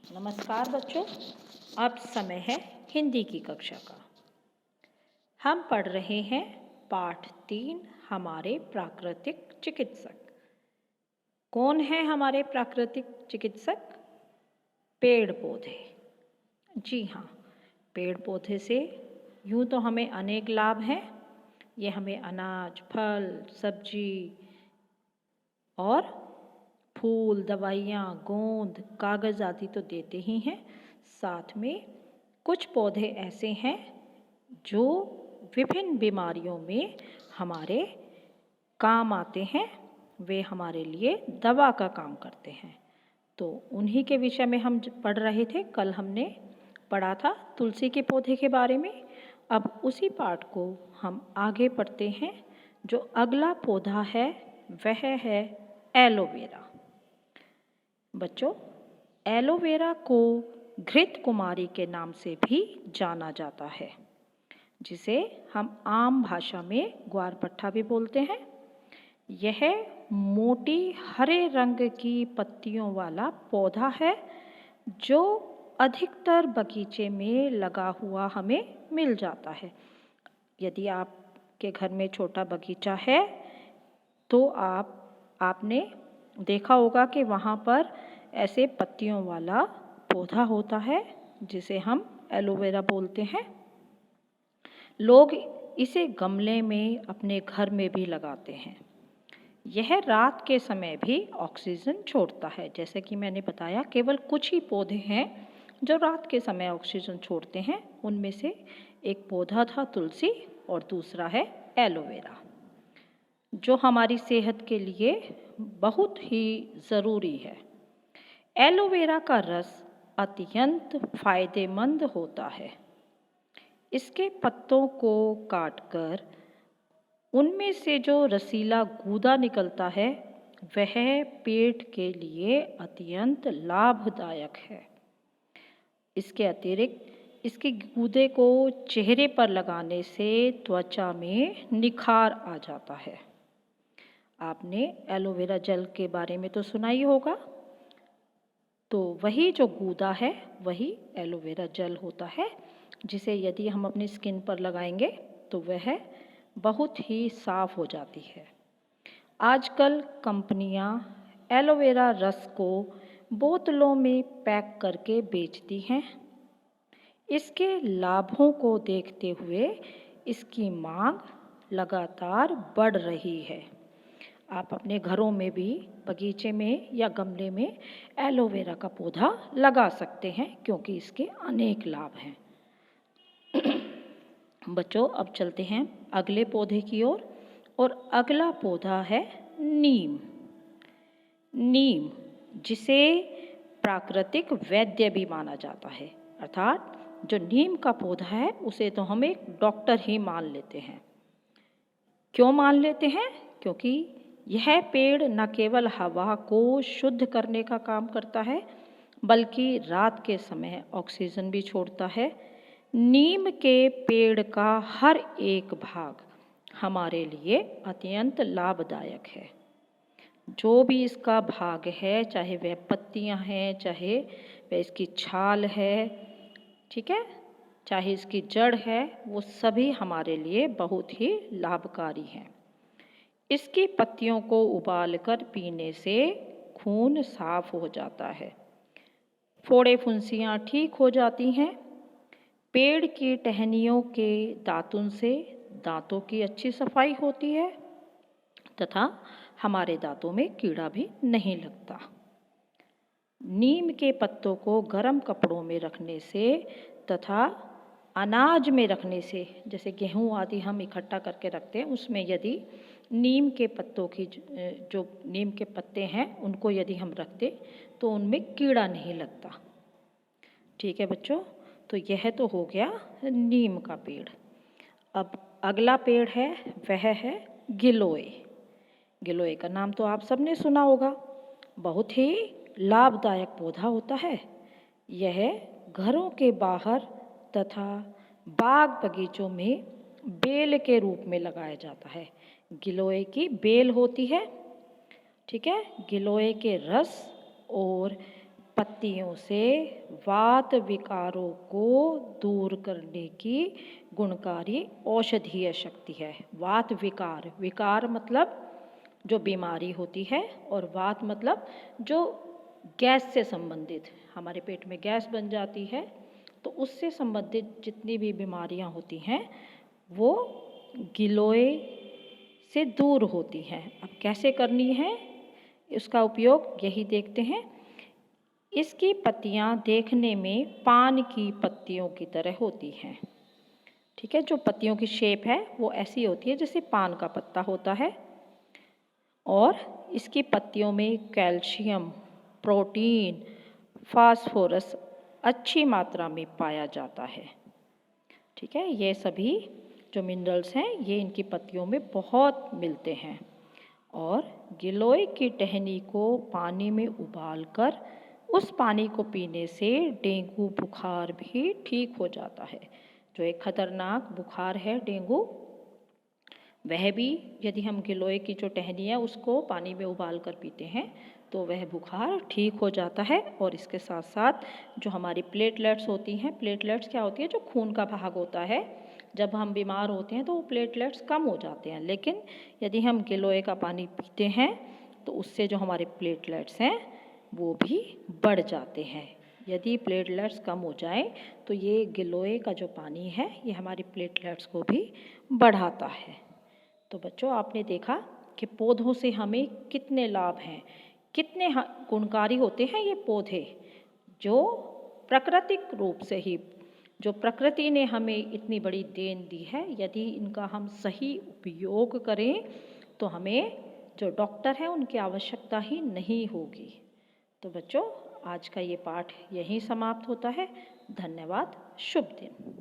नमस्कार बच्चों, अब समय है हिंदी की कक्षा का। हम पढ़ रहे हैं पाठ 3 हमारे प्राकृतिक चिकित्सक। कौन है हमारे प्राकृतिक चिकित्सक? पेड़ पौधे। जी हाँ, पेड़ पौधे से यूँ तो हमें अनेक लाभ हैं। ये हमें अनाज, फल, सब्जी और फूल, दवाइयाँ, गोंद, कागज़ आदि तो देते ही हैं। साथ में कुछ पौधे ऐसे हैं जो विभिन्न बीमारियों में हमारे काम आते हैं। वे हमारे लिए दवा का काम करते हैं। तो उन्हीं के विषय में हम पढ़ रहे थे। कल हमने पढ़ा था तुलसी के पौधे के बारे में। अब उसी पाठ को हम आगे पढ़ते हैं। जो अगला पौधा है वह है एलोवेरा। बच्चों, एलोवेरा को घृत कुमारी के नाम से भी जाना जाता है, जिसे हम आम भाषा में ग्वारपट्ठा भी बोलते हैं। यह मोटी हरे रंग की पत्तियों वाला पौधा है जो अधिकतर बगीचे में लगा हुआ हमें मिल जाता है। यदि आपके घर में छोटा बगीचा है तो आपने देखा होगा कि वहाँ पर ऐसे पत्तियों वाला पौधा होता है जिसे हम एलोवेरा बोलते हैं। लोग इसे गमले में अपने घर में भी लगाते हैं। यह रात के समय भी ऑक्सीजन छोड़ता है। जैसे कि मैंने बताया, केवल कुछ ही पौधे हैं जो रात के समय ऑक्सीजन छोड़ते हैं। उनमें से एक पौधा था तुलसी और दूसरा है एलोवेरा, जो हमारी सेहत के लिए बहुत ही ज़रूरी है। एलोवेरा का रस अत्यंत फायदेमंद होता है। इसके पत्तों को काटकर उनमें से जो रसीला गूदा निकलता है वह पेट के लिए अत्यंत लाभदायक है। इसके अतिरिक्त इसके गूदे को चेहरे पर लगाने से त्वचा में निखार आ जाता है। आपने एलोवेरा जेल के बारे में तो सुना ही होगा। तो वही जो गूदा है वही एलोवेरा जेल होता है, जिसे यदि हम अपनी स्किन पर लगाएंगे तो वह बहुत ही साफ हो जाती है। आजकल कंपनियां एलोवेरा रस को बोतलों में पैक करके बेचती हैं। इसके लाभों को देखते हुए इसकी मांग लगातार बढ़ रही है। आप अपने घरों में भी बगीचे में या गमले में एलोवेरा का पौधा लगा सकते हैं, क्योंकि इसके अनेक लाभ हैं। बच्चों, अब चलते हैं अगले पौधे की ओर। और अगला पौधा है नीम। नीम, जिसे प्राकृतिक वैद्य भी माना जाता है, अर्थात जो नीम का पौधा है उसे तो हम एक डॉक्टर ही मान लेते हैं। क्यों मान लेते हैं? क्योंकि यह पेड़ न केवल हवा को शुद्ध करने का काम करता है, बल्कि रात के समय ऑक्सीजन भी छोड़ता है। नीम के पेड़ का हर एक भाग हमारे लिए अत्यंत लाभदायक है। जो भी इसका भाग है, चाहे वह पत्तियां हैं, चाहे वह इसकी छाल है, ठीक है, चाहे इसकी जड़ है, वो सभी हमारे लिए बहुत ही लाभकारी हैं। इसकी पत्तियों को उबालकर पीने से खून साफ हो जाता है, फोड़े फुंसियाँ ठीक हो जाती हैं। पेड़ की टहनियों के दातुन से दांतों की अच्छी सफाई होती है तथा हमारे दांतों में कीड़ा भी नहीं लगता। नीम के पत्तों को गर्म कपड़ों में रखने से तथा अनाज में रखने से, जैसे गेहूँ आदि हम इकट्ठा करके रखते हैं, उसमें यदि नीम के पत्तों की जो नीम के पत्ते हैं उनको यदि हम रखते तो उनमें कीड़ा नहीं लगता। ठीक है बच्चों, तो यह तो हो गया नीम का पेड़। अब अगला पेड़ है वह है गिलोय। गिलोय का नाम तो आप सबने सुना होगा। बहुत ही लाभदायक पौधा होता है। यह घरों के बाहर तथा बाग बगीचों में बेल के रूप में लगाया जाता है। गिलोय की बेल होती है, ठीक है। गिलोय के रस और पत्तियों से वात विकारों को दूर करने की गुणकारी औषधीय शक्ति है। वात विकार, विकार मतलब जो बीमारी होती है, और वात मतलब जो गैस से संबंधित, हमारे पेट में गैस बन जाती है तो उससे संबंधित जितनी भी बीमारियां होती हैं वो गिलोय से दूर होती हैं। अब कैसे करनी है इसका उपयोग यही देखते हैं। इसकी पत्तियां देखने में पान की पत्तियों की तरह होती हैं। ठीक है, जो पत्तियों की शेप है वो ऐसी होती है जैसे पान का पत्ता होता है, और इसकी पत्तियों में कैल्शियम, प्रोटीन, फास्फोरस अच्छी मात्रा में पाया जाता है। ठीक है, ये सभी जो मिनरल्स हैं ये इनकी पत्तियों में बहुत मिलते हैं। और गिलोय की टहनी को पानी में उबालकर उस पानी को पीने से डेंगू बुखार भी ठीक हो जाता है। जो एक खतरनाक बुखार है डेंगू, वह भी यदि हम गिलोय की जो टहनी है उसको पानी में उबाल कर पीते हैं तो वह बुखार ठीक हो जाता है। और इसके साथ साथ जो हमारी प्लेटलेट्स होती हैं, प्लेटलेट्स क्या होती है, जो खून का भाग होता है, जब हम बीमार होते हैं तो वो प्लेटलेट्स कम हो जाते हैं, लेकिन यदि हम गिलोय का पानी पीते हैं तो उससे जो हमारे प्लेटलेट्स हैं वो भी बढ़ जाते हैं। यदि प्लेटलेट्स कम हो जाएं तो ये गिलोय का जो पानी है ये हमारी प्लेटलेट्स को भी बढ़ाता है। तो बच्चों, आपने देखा कि पौधों से हमें कितने लाभ हैं, कितने गुणकारी होते हैं ये पौधे, जो प्राकृतिक रूप से ही, जो प्रकृति ने हमें इतनी बड़ी देन दी है, यदि इनका हम सही उपयोग करें तो हमें जो डॉक्टर हैं उनकी आवश्यकता ही नहीं होगी। तो बच्चों, आज का ये पाठ यहीं समाप्त होता है। धन्यवाद। शुभ दिन।